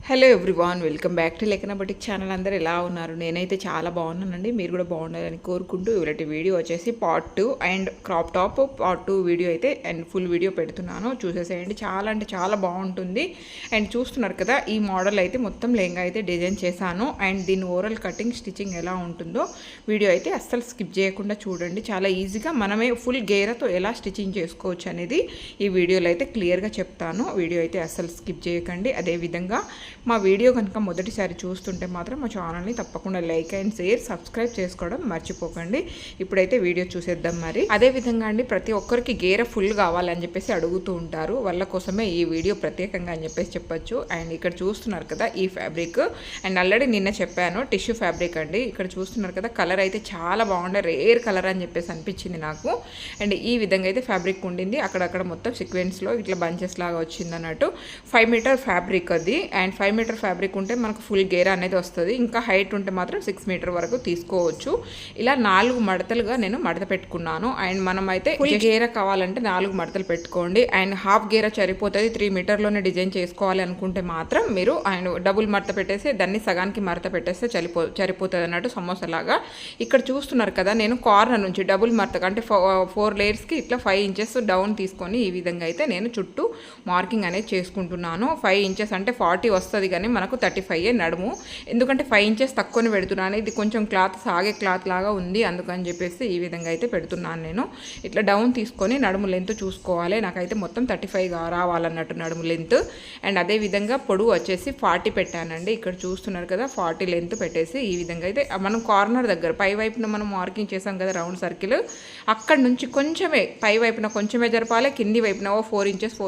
Hello everyone, welcome back to లేఖన batik channel. అందరూ ఎలా ఉన్నారు? నేనైతే చాలా బాగున్నానండి. మీరు కూడా బాగుండాలని కోరుకుంటూ ఇలాంటి వీడియో వచ్చేసి part 2 and crop top part 2 video అయితే అండ్ ఫుల్ వీడియో పెడుతున్నాను, చూసేసేయండి. చాలా అంటే చాలా బాగుంటుంది. అండ్ చూస్తున్నారు కదా, ఈ మోడల్ అయితే మొత్తం లెహంగా అయితే డిజైన్ చేశాను. అండ్ దీని ఓవరాల్ కటింగ్ స్టిచ్చింగ్ ఎలా ఉంటుందో వీడియో అయితే అస్సలు స్కిప్ చేయకుండా చూడండి. చాలా ఈజీగా మనమే ఫుల్ గేరతో ఎలా స్టిచ్చింగ్ చేసుకోవచ్చు అనేది ఈ వీడియోలో అయితే క్లియర్గా చెప్తాను. వీడియో అయితే అస్సలు స్కిప్ చేయకండి. అదేవిధంగా మా వీడియో కనుక మొదటిసారి చూస్తుంటే మాత్రం మా ఛానల్ని తప్పకుండా లైక్ అండ్ షేర్ సబ్స్క్రైబ్ చేసుకోవడం మర్చిపోకండి. ఇప్పుడైతే వీడియో చూసేద్దాం. మరి అదేవిధంగా అండి, ప్రతి ఒక్కరికి గేర ఫుల్ కావాలని చెప్పేసి అడుగుతూ ఉంటారు. వాళ్ళ కోసమే ఈ వీడియో ప్రత్యేకంగా అని చెప్పేసి చెప్పొచ్చు. అండ్ ఇక్కడ చూస్తున్నారు కదా ఈ ఫ్యాబ్రిక్, అండ్ ఆల్రెడీ నిన్న చెప్పాను టిష్యూ ఫ్యాబ్రిక్ అండి. ఇక్కడ చూస్తున్నారు కదా, కలర్ అయితే చాలా బాగుండే, రేర్ కలర్ అని చెప్పేసి అనిపించింది నాకు. అండ్ ఈ విధంగా అయితే ఫ్యాబ్రిక్ ఉండింది. అక్కడక్కడ మొత్తం సీక్వెన్స్లో ఇట్లా బంచెస్ లాగా వచ్చింది అన్నట్టు. 5 మీటర్ ఫ్యాబ్రిక్ అది. అండ్ 5 మీటర్ ఫ్యాబ్రిక్ ఉంటే మనకు ఫుల్ గేరా అనేది వస్తుంది. ఇంకా హైట్ ఉంటే మాత్రం 6 మీటర్ వరకు తీసుకోవచ్చు. ఇలా 4 మడతలుగా నేను మడత పెట్టుకున్నాను. అండ్ మనం అయితే ఫుల్ గేరా కావాలంటే 4 మడతలు పెట్టుకోండి. అండ్ హాఫ్ గేరా సరిపోతుంది. 3 మీటర్లోనే డిజైన్ చేసుకోవాలి అనుకుంటే మాత్రం మీరు అండ్ డబుల్ మడత పెట్టేసి దాన్ని సగానికి మడత పెట్టేస్తే సరిపోతుంది అన్నట్టు, సమోసా లాగా. ఇక్కడ చూస్తున్నారు కదా, నేను కార్నర్ నుంచి డబుల్ మడత అంటే 4 లేయర్స్కి ఇట్లా 5 ఇంచెస్ డౌన్ తీసుకొని ఈ విధంగా అయితే నేను చుట్టూ మార్కింగ్ అనేది చేసుకుంటున్నాను. 5 ఇంచెస్ అంటే 40 వస్తుంది, కానీ మనకు 35 నడుము. ఎందుకంటే 5 ఇంచెస్ తక్కువనే పెడుతున్నాను. ఇది కొంచెం క్లాత్ సాగే క్లాత్ లాగా ఉంది, అందుకని చెప్పేసి ఈ విధంగా అయితే పెడుతున్నాను నేను. ఇట్లా డౌన్ తీసుకొని నడుము లెంత్ చూసుకోవాలి. నాకైతే మొత్తం 35 రావాలన్నట్టు నడుము లెంత్. అండ్ అదేవిధంగా పొడవు వచ్చేసి 40 పెట్టానండి. ఇక్కడ చూస్తున్నారు కదా, 40 లెంత్ పెట్టేసి ఈ విధంగా అయితే మనం కార్నర్ దగ్గర పై వైపున మనం మార్కింగ్ చేసాం కదా రౌండ్ సర్కిల్, అక్కడ నుంచి కొంచెమే పై వైపున కొంచెమే జరపాలి, కింది వైపున 4 ఇంచెస్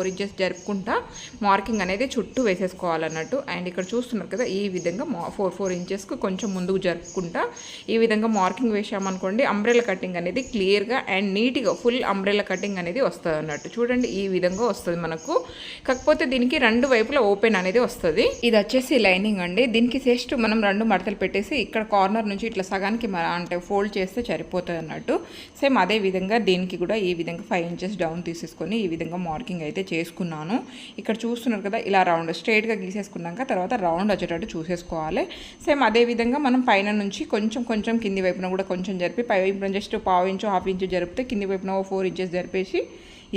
జరుపుకుంటా మార్కింగ్ అనేది చుట్టూ వేసేసుకోవాలన్నట్టు. అండ్ ఇక్కడ చూస్తున్నారు కదా, ఈ విధంగా 4 ఇంచెస్కి కొంచెం ముందుకు జరుపుకుంటా ఈ విధంగా మార్కింగ్ వేసామనుకోండి, అంబ్రెల్లా కటింగ్ అనేది క్లియర్గా అండ్ నీట్గా ఫుల్ అంబ్రెల్లా కటింగ్ అనేది వస్తుంది అన్నట్టు. చూడండి, ఈ విధంగా వస్తుంది మనకు. కాకపోతే దీనికి 2 వైపులా ఓపెన్ అనేది వస్తుంది. ఇది వచ్చేసి లైనింగ్ అండి. దీనికి జస్ట్ మనం 2 మడతలు పెట్టేసి ఇక్కడ కార్నర్ నుంచి ఇట్లా సగానికి అంటే ఫోల్డ్ చేస్తే సరిపోతుంది అన్నట్టు. సేమ్ అదే విధంగా దీనికి కూడా ఈ విధంగా 5 ఇంచెస్ డౌన్ తీసేసుకొని ఈ విధంగా మార్కింగ్ అయితే చేసుకున్నాను. ఇక్కడ చూస్తున్నారు కదా, ఇలా రౌండ్ స్ట్రైట్గా గీసేసుకున్నాక తర్వాత రౌండ్ వచ్చేటట్టు చూసేసుకోవాలి. సేమ్ అదేవిధంగా మనం పైన నుంచి కొంచెం కింది వైపున కూడా కొంచెం జరిపి, పై వైపున జస్ట్ 1/2 ఇంచు 1/2 ఇంచు జరిపితే కింది వైపున 4 ఇంచెస్ జరిపేసి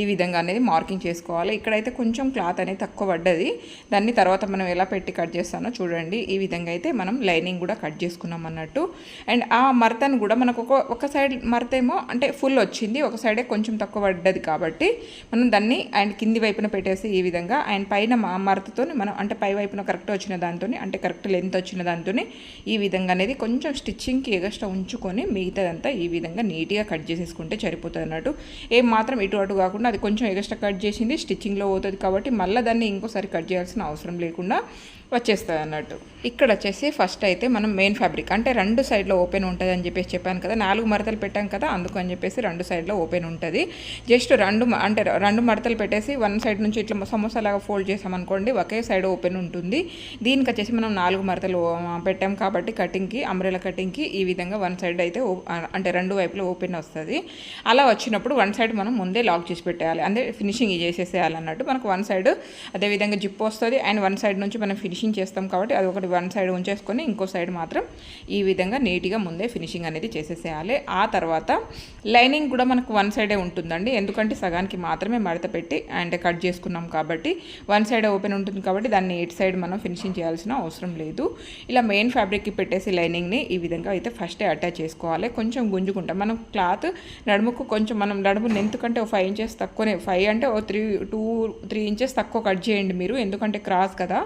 ఈ విధంగా అనేది మార్కింగ్ చేసుకోవాలి. ఇక్కడైతే కొంచెం క్లాత్ అనేది తక్కువ పడ్డది, దాన్ని తర్వాత మనం ఎలా పెట్టి కట్ చేస్తానో చూడండి. ఈ విధంగా అయితే మనం లైనింగ్ కూడా కట్ చేసుకున్నాం అన్నట్టు. అండ్ ఆ మరతను కూడా మనకు ఒక సైడ్ మరత ఏమో అంటే ఫుల్ వచ్చింది, ఒక సైడే కొంచెం తక్కువ పడ్డది, కాబట్టి మనం దాన్ని అండ్ కింది వైపున పెట్టేసి ఈ విధంగా అండ్ పైన మరతతో మనం అంటే పై వైపున కరెక్ట్ వచ్చిన దాంతో అంటే కరెక్ట్ లెంత్ వచ్చిన దాంతో ఈ విధంగా అనేది కొంచెం స్టిచ్చింగ్కి ఎగస్ట్రా ఉంచుకొని మిగతాదంతా ఈ విధంగా నీట్గా కట్ చేసేసుకుంటే సరిపోతుంది అన్నట్టు. ఏం మాత్రం ఇటు అటు కాకుండా అది కొంచెం ఎగస్ట్రా కట్ చేసింది స్టిచ్చింగ్లో పోతుంది, కాబట్టి మళ్ళీ దాన్ని ఇంకోసారి కట్ చేయాల్సిన అవసరం లేకుండా వచ్చేస్తుంది అన్నట్టు. ఇక్కడ వచ్చేసి ఫస్ట్ అయితే మనం మెయిన్ ఫ్యాబ్రిక్ అంటే 2 సైడ్లో ఓపెన్ ఉంటుంది అని చెప్పేసి చెప్పాను కదా, 4 మడతలు పెట్టాం కదా, అందుకు అని చెప్పేసి 2 సైడ్లో ఓపెన్ ఉంటుంది. జస్ట్ 2 మడతలు పెట్టేసి 1 సైడ్ నుంచి ఇట్లా సమోసా లాగా ఫోల్డ్ చేసామనుకోండి, ఒకే సైడ్ ఓపెన్ ఉంటుంది. దీనికి వచ్చేసి మనం 4 మడతలు పెట్టాం కాబట్టి కటింగ్కి అంబ్రెల్లా కటింగ్కి ఈ విధంగా 1 సైడ్ అయితే అంటే 2 వైపులో ఓపెన్ వస్తుంది. అలా వచ్చినప్పుడు 1 సైడ్ మనం ముందే లాక్ చేసి పెట్టేయాలి, అంటే ఫినిషింగ్ చేసేసేయాలి అన్నట్టు. మనకు 1 సైడ్ అదేవిధంగా జిప్ వస్తుంది అండ్ 1 సైడ్ నుంచి మనం ఫినిషింగ్ చేస్తాం కాబట్టి అది ఒకటి 1 సైడ్ ఉంచేసుకొని ఇంకో సైడ్ మాత్రం ఈ విధంగా నీట్గా ముందే ఫినిషింగ్ అనేది చేసేసేయాలి. ఆ తర్వాత లైనింగ్ కూడా మనకు 1 సైడే ఉంటుందండి, ఎందుకంటే సగానికి మాత్రమే మడత పెట్టి అండ్ కట్ చేసుకున్నాం కాబట్టి 1 సైడ్ ఓపెన్ ఉంటుంది, కాబట్టి దాన్ని 8 సైడ్ మనం ఫినిషింగ్ చేయాల్సిన అవసరం లేదు. ఇలా మెయిన్ ఫ్యాబ్రిక్కి పెట్టేసి లైనింగ్ని ఈ విధంగా అయితే ఫస్టే అటాచ్ చేసుకోవాలి. కొంచెం గుంజుకుంటాం మనం క్లాత్ నడుముకు కొంచెం మనం నడుము లెంత్ కంటే 5 ఇంచెస్ తక్కువనే, 5 అంటే 3 ఇంచెస్ తక్కువ కట్ చేయండి మీరు, ఎందుకంటే క్రాస్ కదా,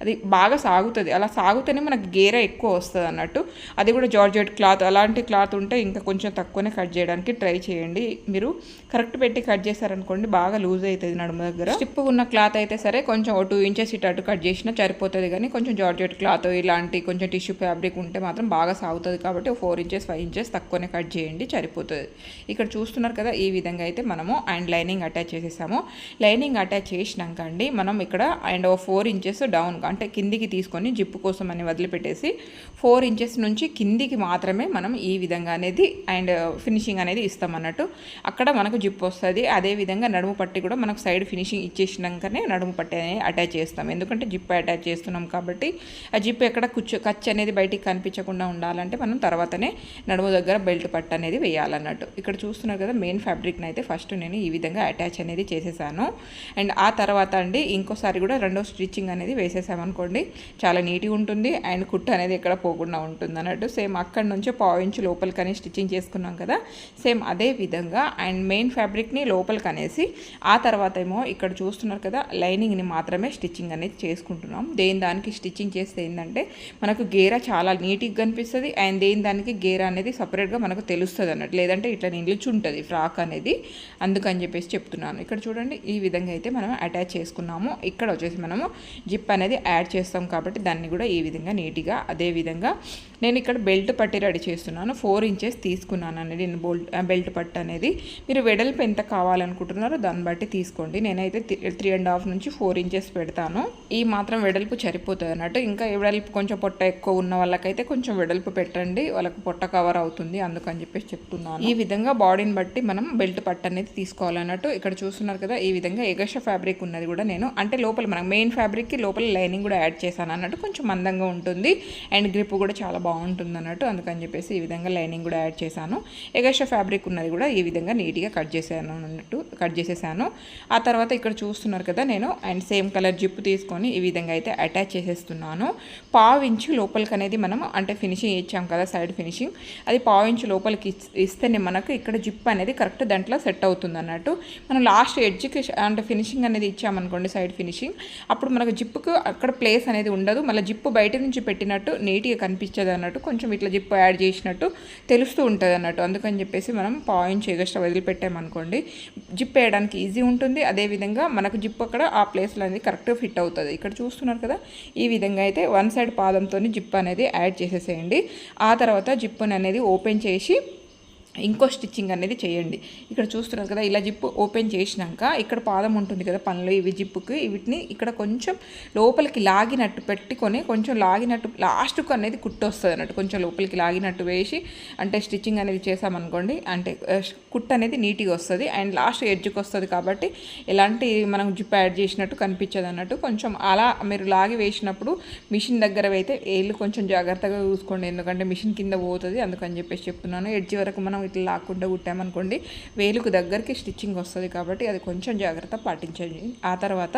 అది బాగా సాగుతుంది. అలా సాగుతూనే మనకు గేర ఎక్కువ వస్తుంది అన్నట్టు. అది కూడా జార్జెట్ క్లాత్ అలాంటి క్లాత్ ఉంటే ఇంకా కొంచెం తక్కువనే కట్ చేయడానికి ట్రై చేయండి. మీరు కరెక్ట్ పెట్టి కట్ చేశారనుకోండి బాగా లూజ్ అవుతుంది నడుము దగ్గర. స్టిప్ ఉన్న క్లాత్ అయితే సరే కొంచెం 2 ఇంచెస్ ఇటు కట్ చేసినా సరిపోతుంది, కానీ కొంచెం జార్జెట్ క్లాత్ ఇలాంటి కొంచెం టిష్యూ ఫ్యాబ్రిక్ ఉంటే మాత్రం బాగా సాగుతుంది, కాబట్టి 4 ఇంచెస్ 5 ఇంచెస్ తక్కువనే కట్ చేయండి, సరిపోతుంది. ఇక్కడ చూస్తున్నారు కదా, ఈ విధంగా అయితే మనము అండ్ లైనింగ్ అటాచ్ చేసేసాము. లైనింగ్ అటాచ్ చేసినాక అండి మనం ఇక్కడ అండ్ 4 ఇంచెస్ డౌన్ అంటే కిందికి తీసుకొని జిప్పు కోసం అని వదిలిపెట్టేసి 4 ఇంచెస్ నుంచి కిందికి మాత్రమే మనం ఈ విధంగా అనేది అండ్ ఫినిషింగ్ అనేది ఇస్తాం అన్నట్టు. అక్కడ మనకు జిప్ వస్తుంది. అదేవిధంగా నడుము పట్టి కూడా మనకు సైడ్ ఫినిషింగ్ ఇచ్చేసినాకనే నడుము పట్టి అనేది అటాచ్ చేస్తాం. ఎందుకంటే జిప్ అటాచ్ చేస్తున్నాం కాబట్టి ఆ జిప్ ఎక్కడ ఖర్చు అనేది బయటికి కనిపించకుండా ఉండాలంటే మనం తర్వాతనే నడుము దగ్గర బెల్ట్ పట్టు అనేది వేయాలన్నట్టు. ఇక్కడ చూస్తున్నారు కదా మెయిన్ ఫ్యాబ్రిక్ని అయితే ఫస్ట్ నేను ఈ విధంగా అటాచ్ అనేది చేసేసాను. అండ్ ఆ తర్వాత అండి ఇంకోసారి కూడా రెండో స్టిచ్చింగ్ అనేది వేసేసామనుకోండి చాలా నీట్గా ఉంటుంది అండ్ కుట్టు అనేది ఎక్కడ పోకుండా ఉంటుంది అన్నట్టు. సేమ్ అక్కడ నుంచి 1/4 ఇంచు లోపలికని స్టిచ్చింగ్ చేసుకున్నాం కదా, సేమ్ అదే విధంగా అండ్ మెయిన్ ఫ్యాబ్రిక్ని లోపలికి అనేసి ఆ తర్వాత ఏమో ఇక్కడ చూస్తున్నారు కదా లైనింగ్ని మాత్రమే స్టిచ్చింగ్ అనేది చేసుకుంటున్నాం. దానికి స్టిచ్చింగ్ చేస్తే ఏంటంటే మనకు గేర చాలా నీట్గా కనిపిస్తుంది అండ్ దానికి గేర అనేది సపరేట్గా మనకు తెలుస్తుంది అన్నట్టు. లేదంటే ఇట్లా నిలుచుంటుంది ఫ్రాక్ అనేది, అందుకని చెప్పేసి చెప్తున్నాను. ఇక్కడ చూడండి ఈ విధంగా అయితే మనం అటాచ్ చేసుకున్నాము. ఇక్కడ వచ్చేసి మనము జిప్ అనేది యాడ్ చేస్తాం కాబట్టి దాన్ని కూడా ఈ విధంగా నీట్గా అదే విధంగా నేను ఇక్కడ బెల్ట్ పట్టి రెడీ చేస్తున్నాను. 4 ఇంచెస్ తీసుకున్నాను అనేది నేను బెల్ట్ పట్టు అనేది. మీరు వెడల్పు ఎంత కావాలనుకుంటున్నారో దాన్ని బట్టి తీసుకోండి. నేనైతే 3.5 నుంచి 4 ఇంచెస్ పెడతాను. ఈ మాత్రం వెడల్పు సరిపోతుంది అన్నట్టు. ఇంకా వెడల్పు కొంచెం పొట్ట ఎక్కువ ఉన్న వాళ్ళకైతే కొంచెం వెడల్పు పెట్టండి, వాళ్ళకి పొట్ట కవర్ అవుతుంది, అందుకని చెప్పేసి చెప్తున్నాను. ఈ విధంగా బాడీని బట్టి మనం బెల్ట్ పట్టు అనేది తీసుకోవాలన్నట్టు. ఇక్కడ చూస్తున్నారు కదా ఈ విధంగా ఎగస్ట్రా ఫ్యాబ్రిక్ ఉన్నది కూడా నేను అంటే లోపల మనం మెయిన్ ఫ్యాబ్రిక్కి లోపల లైనింగ్ కూడా యాడ్ చేశాను అన్నట్టు. కొంచెం మందంగా ఉంటుంది అండ్ గ్రిప్ కూడా చాలా బాగుంటుంది అన్నట్టు, అందుకని చెప్పేసి ఈ విధంగా లైనింగ్ కూడా యాడ్ చేశాను. ఎగస్ట్రా ఫ్యాబ్రిక్ ఉన్నది కూడా ఈ విధంగా నీట్గా కట్ చేసేసాను. ఆ తర్వాత ఇక్కడ చూస్తున్నారు కదా నేను అండ్ సేమ్ కలర్ జిప్ తీసుకొని ఈ విధంగా అయితే అటాచ్ చేసేస్తున్నాను. 1/4 ఇంచు లోపలికి అనేది మనం అంటే ఫినిషింగ్ ఇచ్చాం కదా సైడ్ ఫినిషింగ్, అది 1/4 ఇంచు లోపలికి ఇస్తేనే మనకు ఇక్కడ జిప్ అనేది కరెక్ట్ దాంట్లో సెట్ అవుతుంది అన్నట్టు. మనం లాస్ట్ ఎడ్జ్కి అంటే ఫినిషింగ్ అనేది ఇచ్చామనుకోండి సైడ్ ఫినిషింగ్, అప్పుడు మనకు జిప్పుకు అక్కడ ప్లేస్ అనేది ఉండదు. మళ్ళీ జిప్పు బయట నుంచి పెట్టినట్టు నీట్గా కనిపించదు అన్నట్టు, కొంచెం ఇట్లా జిప్పు యాడ్ చేసినట్టు తెలుస్తూ ఉంటుంది అన్నట్టు. అందుకని చెప్పేసి మనం 1/4 ఇంచు ఎగస్ట్రా వదిలిపెట్టామనుకోండి జిప్ వేయడానికి ఈజీ ఉంటుంది. అదేవిధంగా మనకు జిప్ అక్కడ ఆ ప్లేస్లో అనేది కరెక్ట్గా ఫిట్ అవుతుంది. ఇక్కడ చూస్తున్నారు కదా ఈ విధంగా అయితే 1 సైడ్ పాదంతో జిప్ అనేది యాడ్ చేసేసేయండి. ఆ తర్వాత జిప్పుని అనేది ఓపెన్ చేసి ఇంకో స్టిచ్చింగ్ అనేది చేయండి. ఇక్కడ చూస్తున్నారు కదా ఇలా జిప్పు ఓపెన్ చేసినాక ఇక్కడ పాదం ఉంటుంది కదా పనులు ఇవి జిప్పుకి, వీటిని ఇక్కడ కొంచెం లోపలికి లాగినట్టు పెట్టుకొని కొంచెం లాగినట్టు లాస్ట్కు అనేది కుట్టు వస్తుంది అన్నట్టు. కొంచెం లోపలికి లాగినట్టు వేసి అంటే స్టిచ్చింగ్ అనేది చేసామనుకోండి అంటే కుట్టు అనేది నీట్గా వస్తుంది అండ్ లాస్ట్ ఎడ్జ్కి వస్తుంది కాబట్టి ఎలాంటి మనం జిప్ యాడ్ చేసినట్టు కనిపించదు అన్నట్టు. కొంచెం అలా మీరు లాగి వేసినప్పుడు మిషన్ దగ్గర అయితే ఏళ్ళు కొంచెం జాగ్రత్తగా చూసుకోండి, ఎందుకంటే మిషన్ కింద పోతుంది, అందుకని చెప్పేసి చెప్తున్నాను. ఎడ్జ్ వరకు మనం ఇట్లా లాక్కుండా కుట్టామనుకోండి వేలుకు దగ్గరికి స్టిచ్చింగ్ వస్తుంది కాబట్టి అది కొంచెం జాగ్రత్త పాటించండి. ఆ తర్వాత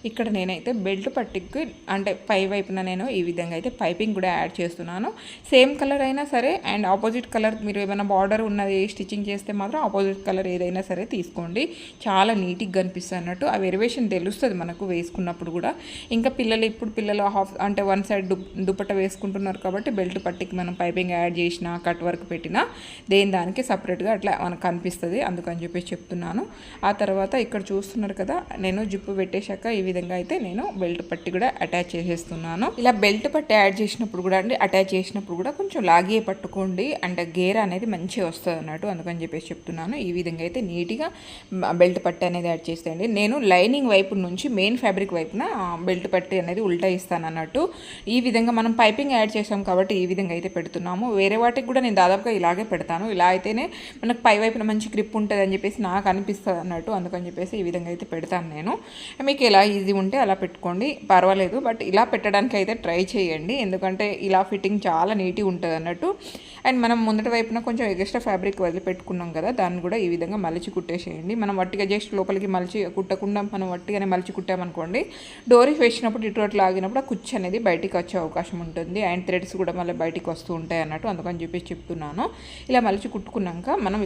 ఇక్కడ నేనైతే బెల్ట్ పట్టికి అంటే పై వైపున నేను ఈ విధంగా అయితే పైపింగ్ కూడా యాడ్ చేస్తున్నాను. సేమ్ కలర్ అయినా సరే అండ్ ఆపోజిట్ కలర్ మీరు ఏమైనా బార్డర్ ఉన్నది స్టిచ్చింగ్ చేస్తే మాత్రం ఆపోజిట్ కలర్ ఏదైనా సరే తీసుకోండి, చాలా నీట్గా కనిపిస్తుంది అన్నట్టు. ఆ వెరివేషన్ తెలుస్తుంది మనకు వేసుకున్నప్పుడు కూడా. ఇంకా ఇప్పుడు పిల్లలు హాఫ్ అంటే 1 సైడ్ దుపట్ట వేసుకుంటున్నారు కాబట్టి బెల్ట్ పట్టికి మనం పైపింగ్ యాడ్ చేసినా కట్ వర్క్ పెట్టినా దానికి సపరేట్గా అట్లా మనకు కనిపిస్తుంది, అందుకని చెప్పేసి చెప్తున్నాను. ఆ తర్వాత ఇక్కడ చూస్తున్నారు కదా నేను జిప్పు పెట్టేశాక ఈ విధంగా అయితే నేను బెల్ట్ పట్టి కూడా అటాచ్ చేసేస్తున్నాను. ఇలా బెల్ట్ పట్టి యాడ్ చేసినప్పుడు కూడా అటాచ్ చేసినప్పుడు కూడా కొంచెం లాగే పట్టుకోండి అంటే గేర అనేది మంచిగా వస్తుంది అన్నట్టు, అందుకని చెప్పేసి చెప్తున్నాను. ఈ విధంగా అయితే నీట్గా బెల్ట్ పట్టి అనేది యాడ్ చేసేయండి. నేను లైనింగ్ వైపు నుంచి మెయిన్ ఫ్యాబ్రిక్ వైపున బెల్ట్ పట్టి అనేది ఉల్టా ఇస్తాను అన్నట్టు. ఈ విధంగా మనం పైపింగ్ యాడ్ చేసాం కాబట్టి ఈ విధంగా అయితే పెడుతున్నాము. వేరే వాటికి కూడా నేను దాదాపుగా ఇలాగే పెడతాను. ఇలా అయితేనే మనకు పై వైపున మంచి గ్రిప్ ఉంటుంది అని చెప్పేసి నాకు అనిపిస్తుంది అన్నట్టు, అందుకని చెప్పేసి ఈ విధంగా అయితే పెడతాను నేను. మీకు ఎలా ఈజీ ఉంటే అలా పెట్టుకోండి పర్వాలేదు, బట్ ఇలా పెట్టడానికి అయితే ట్రై చేయండి, ఎందుకంటే ఇలా ఫిట్టింగ్ చాలా నీట్గా ఉంటుంది అన్నట్టు. అండ్ మనం ముందటి వైపున కొంచెం ఎక్స్ట్రా ఫ్యాబ్రిక్ వదిలిపెట్టుకున్నాం కదా దాన్ని కూడా ఈ విధంగా మలిచి కుట్టేసేయండి. మనం వట్టిగా జస్ట్ లోపలికి మలిచి కుట్టకుండా మనం వట్టిగానే మలిచి కుట్టామనుకోండి డోరీస్ వేసినప్పుడు ఇటు అటు లాగినప్పుడు ఆ కుచ్చు అనేది బయటికి వచ్చే అవకాశం ఉంటుంది అండ్ థ్రెడ్స్ కూడా మళ్ళీ బయటికి వస్తూ ఉంటాయి అన్నట్టు, అందుకని చెప్పేసి చెప్తున్నాను. ఇలా మలిచి కుట్టుకున్నాక మనం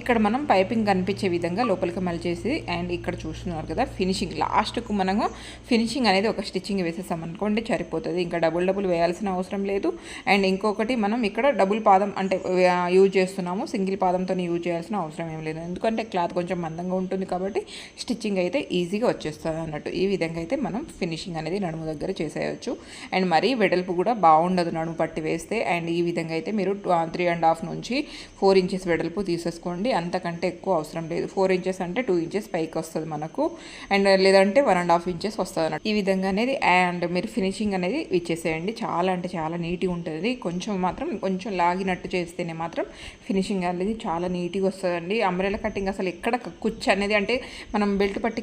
ఇక్కడ మనం పైపింగ్ కనిపించే విధంగా లోపలికి మలిచేసి అండ్ ఇక్కడ చూస్తున్నారు కదా ఫినిషింగ్ లాస్ట్కు మనము ఫినిషింగ్ అనేది ఒక స్టిచ్చింగ్ వేసేసామనుకోండి సరిపోతుంది, ఇంకా డబుల్ వేయాల్సిన అవసరం లేదు. అండ్ ఇంకొకటి మనం ఇక్కడ డబుల్ పాదం అంటే యూజ్ చేస్తున్నాము, సింగిల్ పాదంతో యూజ్ చేయాల్సిన చేయాల్సిన అవసరం ఏం లేదు, ఎందుకంటే క్లాత్ కొంచెం మందంగా ఉంటుంది కాబట్టి స్టిచ్చింగ్ అయితే ఈజీగా వచ్చేస్తుంది అన్నట్టు. ఈ విధంగా అయితే మనం ఫినిషింగ్ అనేది నడుము దగ్గర చేసేయచ్చు. అండ్ మరీ వెడల్పు కూడా బాగుండదు నడుము పట్టి వేస్తే. అండ్ ఈ విధంగా అయితే మీరు 3.5 నుంచి 4 ఇంచెస్ వెడల్పు తీసేసుకోండి, అంతకంటే ఎక్కువ అవసరం లేదు. 4 ఇంచెస్ అంటే 2 ఇంచెస్ పైకి వస్తుంది మనకు, అండ్ లేదంటే 1.5 ఇంచెస్ వస్తుంది అన్నట్టు. ఈ విధంగా అనేది అండ్ మీరు ఫినిషింగ్ అనేది ఇచ్చేసేయండి. చాలా అంటే చాలా నీట్గా ఉంటుంది. కొంచెం లాగినట్టు చేస్తేనే మాత్రం ఫినిషింగ్ అనేది చాలా నీట్గా వస్తుందండి. అంబ్రెల్లా కటింగ్ అసలు ఎక్కడ కుచ్చు అనేది అంటే మనం బెల్ట్ పట్టి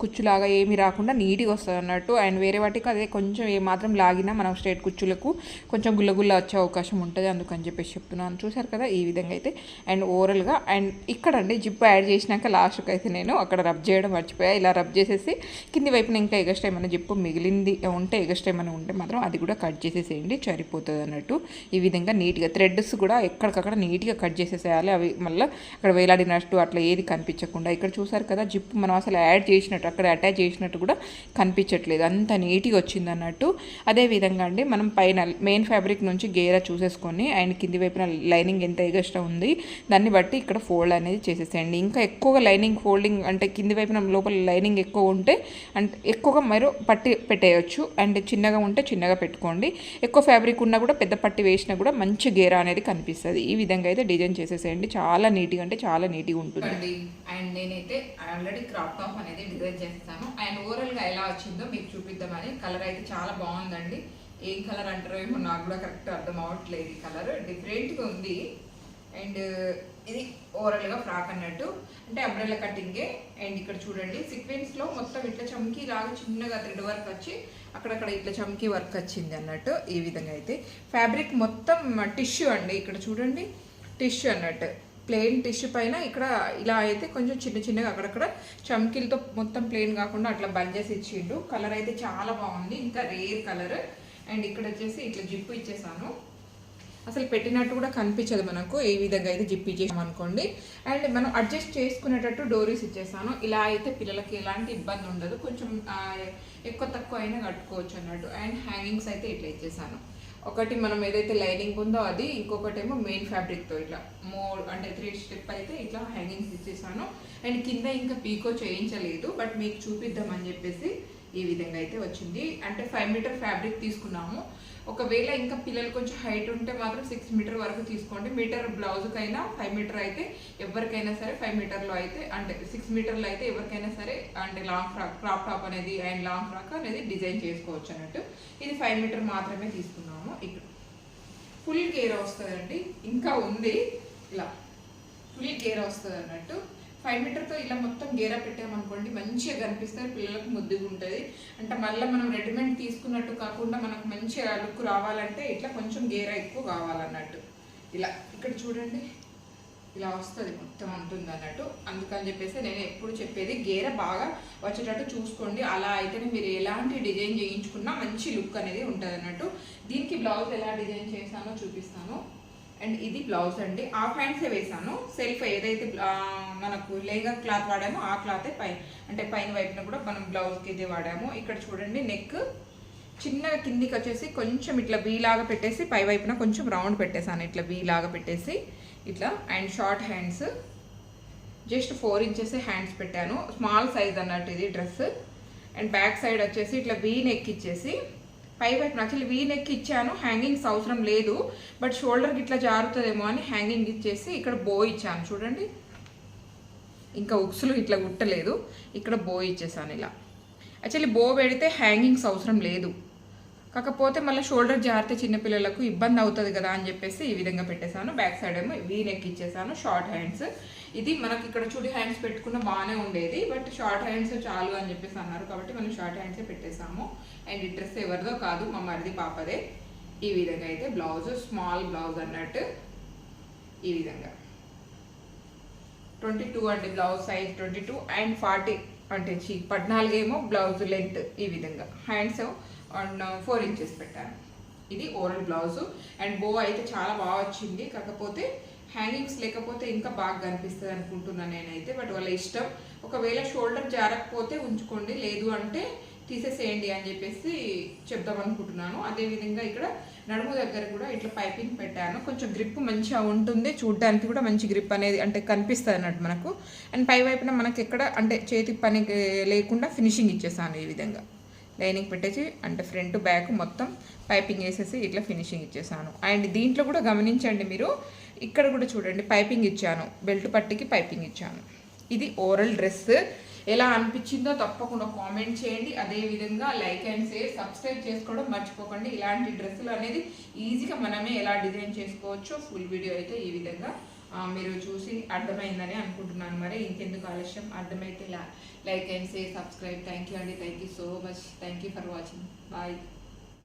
కుచ్చులాగా ఏమీ రాకుండా నీట్గా వస్తుంది అన్నట్టు. అండ్ వేరే వాటికి అదే కొంచెం ఏమాత్రం లాగినా మనం స్ట్రేట్ కుచ్చులకు కొంచెం గుల్లగుల్ల వచ్చే అవకాశం ఉంటుంది, అందుకని చెప్పేసి చెప్తున్నాను. చూసారు కదా ఈ విధంగా అయితే. అండ్ ఓవరాల్గా అండ్ ఇక్కడ అండి జిప్ యాడ్ చేసినాక లాస్ట్కి అయితే నేను అక్కడ రబ్ చేయడం మర్చిపోయా. ఇలా రబ్ చేసేసి కింది వైపున ఇంకా ఎగస్ట్రా ఏమైనా జిప్పు మిగిలింది ఉంటే ఎగస్ట్రా ఏమైనా ఉంటే మాత్రం అది కూడా కట్ చేసేసేయండి, సరిపోతుంది అన్నట్టు. ఈ విధంగా నీట్గా థ్రెడ్స్ కూడా ఎక్కడికక్కడ నీట్గా కట్ చేసేసేయాలి. అవి మళ్ళీ అక్కడ వేలాడినట్టు అట్లా ఏది కనిపించకుండా. ఇక్కడ చూసారు కదా జిప్ మనం అసలు యాడ్ చేసినట్టు అక్కడ అటాచ్ చేసినట్టు కూడా కనిపించట్లేదు, అంత నీట్గా వచ్చింది అన్నట్టు. అదేవిధంగా అండి మనం పైన మెయిన్ ఫ్యాబ్రిక్ నుంచి గేరా చూసేసుకొని అండ్ కింది వైపున లైనింగ్ ఎంత ఎగస్ట్రా ఉంది దాన్ని బట్టి ఇక్కడ ఫోల్డ్ అనేది చేసేసేయండి. ఇంకా ఎక్కువగా లైనింగ్ ఫోల్డింగ్ అంటే కింది వైపున లోపల లైనింగ్ ఎక్కువ ఉంటే అంటే ఎక్కువగా మీరు పట్టి పెట్టేయచ్చు, అండ్ చిన్నగా ఉంటే చిన్నగా పెట్టుకోండి. ఎక్కువ ఫ్యాబ్రిక్ ఉన్నా కూడా పెద్ద పట్టి వేసినా కూడా మంచి గేరా అనేది కనిపిస్తుంది. ఈ విధంగా అయితే డిజైన్ చేసేసేయండి, చాలా నీట్గా అంటే చాలా నీట్గా ఉంటుంది. అండ్ నేనైతే ఆల్రెడీ క్రాప్ టాప్ అనేది డిజైన్ చేస్తాను. అండ్ ఓవరాల్గా ఎలా వచ్చిందో మీకు చూపిద్దామని. కలర్ అయితే చాలా బాగుందండి. ఏం కలర్ అంటారో ఏమో నాకు కూడా కరెక్ట్ అర్థం అవ్వట్లేదు. ఈ కలర్ డిఫరెంట్గా ఉంది. అండ్ ఇది ఓవరాల్గా ఫ్రాక్ అన్నట్టు, అంటే అంబ్రెల్లా కటింగే. అండ్ ఇక్కడ చూడండి సీక్వెన్స్లో మొత్తం ఇట్లా చమ్కీ లాగా చిన్నగా థ్రెడ్ వర్క్ వచ్చి అక్కడక్కడ ఇట్లా చమ్కీ వర్క్ వచ్చింది అన్నట్టు. ఈ విధంగా అయితే ఫ్యాబ్రిక్ మొత్తం టిష్యూ అండి. ఇక్కడ చూడండి టిష్యూ అన్నట్టు, ప్లెయిన్ టిష్యూ పైన ఇక్కడ ఇలా అయితే కొంచెం చిన్నగా అక్కడక్కడ చమ్కీలతో మొత్తం ప్లెయిన్ కాకుండా అట్లా బంజెస్ ఇచ్చిండు. కలర్ అయితే చాలా బాగుంది, ఇంకా రేర్ కలర్. అండ్ ఇక్కడ వచ్చేసి ఇట్లా జిప్పు ఇచ్చేసాను, అసలు పెట్టినట్టు కూడా కనిపించదు మనకు. ఈ విధంగా అయితే జిప్ ఇచ్చేసాం అనుకోండి. అండ్ మనం అడ్జస్ట్ చేసుకునేటట్టు డోరీస్ ఇచ్చేసాను. ఇలా అయితే పిల్లలకి ఎలాంటి ఇబ్బంది ఉండదు, కొంచెం ఎక్కువ తక్కువ అయినా కట్టుకోవచ్చు అన్నట్టు. అండ్ హ్యాంగింగ్స్ అయితే ఇట్లా ఇచ్చేసాను. ఒకటి మనం ఏదైతే లైనింగ్ ఉందో అది, ఇంకొకటి ఏమో మెయిన్ ఫ్యాబ్రిక్తో ఇట్లా అంటే 3 స్టెప్ అయితే ఇట్లా హ్యాంగింగ్స్ ఇచ్చేసాను. అండ్ కింద ఇంకా పీకో చేయించలేదు, బట్ మీకు చూపిద్దామని చెప్పేసి ఈ విధంగా అయితే వచ్చింది. అంటే 5 మీటర్ ఫ్యాబ్రిక్ తీసుకున్నాము. ఒకవేళ ఇంకా పిల్లలు కొంచెం హైట్ ఉంటే మాత్రం 6 మీటర్ వరకు తీసుకోండి. మీటర్ బ్లౌజ్కైనా 5 మీటర్ అయితే ఎవరికైనా సరే, 5 మీటర్లో అయితే అంటే 6 మీటర్లో అయితే ఎవరికైనా సరే అంటే లాంగ్ ఫ్రాక్ క్రాప్ టాప్ అనేది అండ్ లాంగ్ ఫ్రాక్ అనేది డిజైన్ చేసుకోవచ్చు అన్నట్టు. ఇది 5 మీటర్ మాత్రమే తీసుకున్నాము. ఇక్కడ ఫుల్ గేర్ వస్తుందండి, ఇంకా ఉంది ఇలా ఫుల్ గేర్ వస్తుంది అన్నట్టు. 5 మీటర్తో ఇలా మొత్తం గేరా పెట్టామనుకోండి మంచిగా కనిపిస్తుంది, పిల్లలకు ముద్దుగా ఉంటుంది. అంటే మళ్ళీ మనం రెడీమేడ్ తీసుకున్నట్టు కాకుండా మనకు మంచిగా లుక్ రావాలంటే ఇట్లా కొంచెం గేరా ఎక్కువ కావాలన్నట్టు. ఇలా ఇక్కడ చూడండి ఇలా వస్తుంది మొత్తం ఉంటుంది అన్నట్టు. అందుకని చెప్పేసి నేను ఎప్పుడు చెప్పేది గేరా బాగా వచ్చేటట్టు చూసుకోండి. అలా అయితేనే మీరు ఎలాంటి డిజైన్ చేయించుకున్నా మంచి లుక్ అనేది ఉంటుంది అన్నట్టు. దీనికి బ్లౌజ్ ఎలా డిజైన్ చేశానో చూపిస్తాను. అండ్ ఇది బ్లౌజ్ అండి, హాఫ్ హ్యాండ్సే వేసాను. సెల్ఫ్ ఏదైతే మనకు లేగా క్లాత్ వాడామో ఆ క్లాతే అంటే పైన వైపున కూడా మనం బ్లౌజ్కి ఇదే వాడాము. ఇక్కడ చూడండి నెక్ చిన్నగా కిందికి వచ్చేసి కొంచెం ఇట్లా వీలాగా పెట్టేసి పై వైపున కొంచెం రౌండ్ పెట్టేసాను, ఇట్లా వీలాగా పెట్టేసి ఇట్లా. And short hands just 4 inches hands పెట్టాను, స్మాల్ సైజ్ అన్నట్టు ఇది డ్రెస్. అండ్ బ్యాక్ సైడ్ వచ్చేసి ఇట్లా వీ నెక్ ఇచ్చేసి పై వైపున యాక్చువల్లీ వీ నెక్ ఇచ్చాను, హ్యాంగింగ్స్ అవసరం లేదు, బట్ షోల్డర్కి ఇట్లా జారుతుందేమో అని హ్యాంగింగ్ ఇచ్చేసి ఇక్కడ బో ఇచ్చాను. చూడండి ఇంకా ఉక్సులు ఇట్లా కుట్టలేదు, ఇక్కడ బో ఇచ్చేసాను ఇలా. యాక్చువల్లీ బో పెడితే హ్యాంగింగ్స్ అవసరం లేదు, కాకపోతే మళ్ళీ షోల్డర్ జారితే చిన్నపిల్లలకు ఇబ్బంది అవుతుంది కదా అని చెప్పేసి ఈ విధంగా పెట్టేశాను. బ్యాక్ సైడ్ ఏమో వీ నెక్ ఇచ్చేసాను, షార్ట్ హ్యాండ్స్. ఇది మనకి ఇక్కడ చూడి హ్యాండ్స్ పెట్టుకున్న బాగానే ఉండేది, బట్ షార్ట్ హ్యాండ్స్ చాలు అని చెప్పేసి అన్నారు కాబట్టి మనం షార్ట్ హ్యాండ్సే పెట్టేసాము. అండ్ ఈ డ్రెస్ ఎవరిదో కాదు, మా మరిది పాపదే. ఈ విధంగా అయితే బ్లౌజ్ స్మాల్ బ్లౌజ్ అన్నట్టు. ఈ విధంగా 22 అండి బ్లౌజ్ సైజ్ 22 అండ్ 40 అంటే 14 ఏమో బ్లౌజ్ లెంత్. ఈ విధంగా హ్యాండ్స్ 4 ఇంచెస్ పెట్టాను. ఇది ఓవరాల్ బ్లౌజ్. అండ్ బో అయితే చాలా బాగా వచ్చింది, కాకపోతే హ్యాంగింగ్స్ లేకపోతే ఇంకా బాగా కనిపిస్తుంది అనుకుంటున్నాను నేనైతే, బట్ వాళ్ళ ఇష్టం. ఒకవేళ షోల్డర్ జారకపోతే ఉంచుకోండి, లేదు అంటే తీసేసేయండి అని చెప్పేసి చెప్దాం అనుకుంటున్నాను. అదేవిధంగా ఇక్కడ నడుము దగ్గర కూడా ఇట్లా పైపింగ్ పెట్టాను. కొంచెం గ్రిప్ మంచిగా ఉంటుంది, చూడడానికి కూడా మంచి గ్రిప్ అనేది అంటే కనిపిస్తుంది అన్నట్టు మనకు. అండ్ పై వైపున మనకి ఎక్కడ అంటే చేతి పని లేకుండా ఫినిషింగ్ ఇచ్చేసాను ఈ విధంగా. లైనింగ్ పెట్టేసి అంటే ఫ్రంట్ బ్యాక్ మొత్తం పైపింగ్ వేసేసి ఇట్లా ఫినిషింగ్ ఇచ్చేసాను. అండ్ దీంట్లో కూడా గమనించండి మీరు, ఇక్కడ కూడా చూడండి పైపింగ్ ఇచ్చాను, బెల్ట్ పట్టికి పైపింగ్ ఇచ్చాను. ఇది ఓవరాల్ డ్రెస్ ఎలా అనిపించిందో తప్పకుండా కామెంట్ చేయండి. అదేవిధంగా లైక్ అండ్ షేర్, సబ్స్క్రైబ్ చేసుకోవడం మర్చిపోకండి. ఇలాంటి డ్రెస్సులు అనేది ఈజీగా మనమే ఎలా డిజైన్ చేసుకోవచ్చో ఫుల్ వీడియో అయితే ఈ విధంగా మీరు చూసి అర్థమైందని అనుకుంటున్నాను. మరి ఇంకెందుకు ఆలస్యం, అర్థమైతే like and share, subscribe. Thank you అండి, thank you so much, thank you for watching. Bye.